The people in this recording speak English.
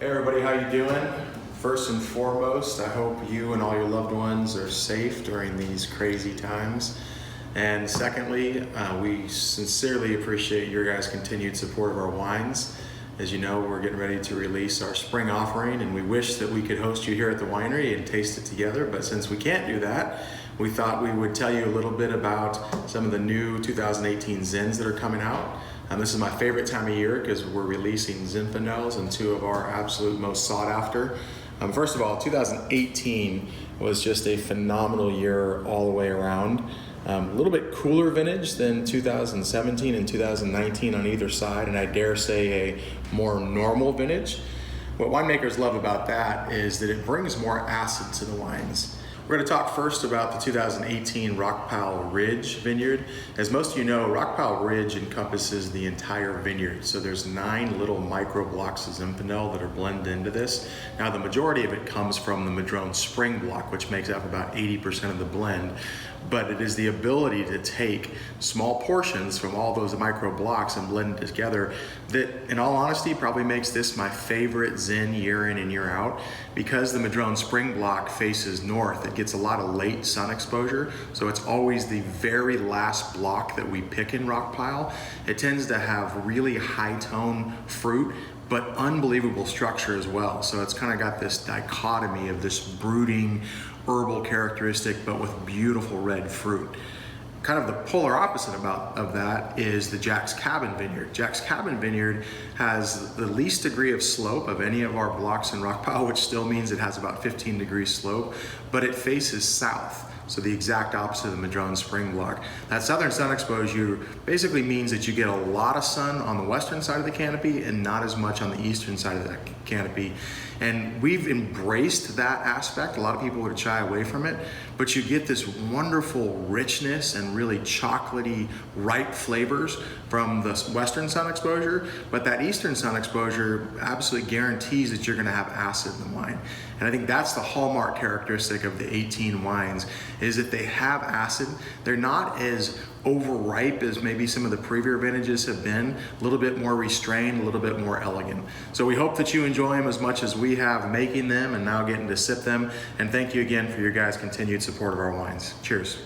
Hey everybody, how you doing? First and foremost, I hope you and all your loved ones are safe during these crazy times. And secondly, we sincerely appreciate your guys' continued support of our wines. As you know, we're getting ready to release our spring offering, and we wish that we could host you here at the winery and taste it together, but since we can't do that, we thought we would tell you a little bit about some of the new 2018 Zins that are coming out. This is my favorite time of year because we're releasing Zinfandels and two of our absolute most sought after. First of all, 2018 was just a phenomenal year all the way around. A little bit cooler vintage than 2017 and 2019 on either side, and I dare say a more normal vintage. What winemakers love about that is that it brings more acid to the wines. We're going to talk first about the 2018 Rockpile Ridge Vineyard. As most of you know, Rockpile Ridge encompasses the entire vineyard. So there's 9 little micro blocks of Zinfandel that are blended into this. Now the majority of it comes from the Madrone Spring block, which makes up about 80% of the blend. But it is the ability to take small portions from all those micro blocks and blend it together that, in all honesty, probably makes this my favorite Zin year in and year out. Because the Madrone Spring block faces north, it gets a lot of late sun exposure, so it's always the very last block that we pick in Rockpile. It tends to have really high tone fruit, but unbelievable structure as well. So it's kind of got this dichotomy of this brooding herbal characteristic, but with beautiful red fruit. Kind of the polar opposite of that is the Jax Cabin Vineyard. Jax Cabin Vineyard has the least degree of slope of any of our blocks in Rockpile, which still means it has about 15 degrees slope, but it faces south. So the exact opposite of the Madrone Spring block. That southern sun exposure basically means that you get a lot of sun on the western side of the canopy and not as much on the eastern side of the canopy. And we've embraced that aspect. A lot of people would shy away from it, but you get this wonderful richness and really chocolatey, ripe flavors from the western sun exposure, but that eastern sun exposure absolutely guarantees that you're gonna have acid in the wine. And I think that's the hallmark characteristic of the 18 wines, is that they have acid. They're not as overripe as maybe some of the previous vintages have been, a little bit more restrained, a little bit more elegant. So we hope that you enjoy them as much as we have making them and now getting to sip them. And thank you again for your guys' continued support of our wines. Cheers.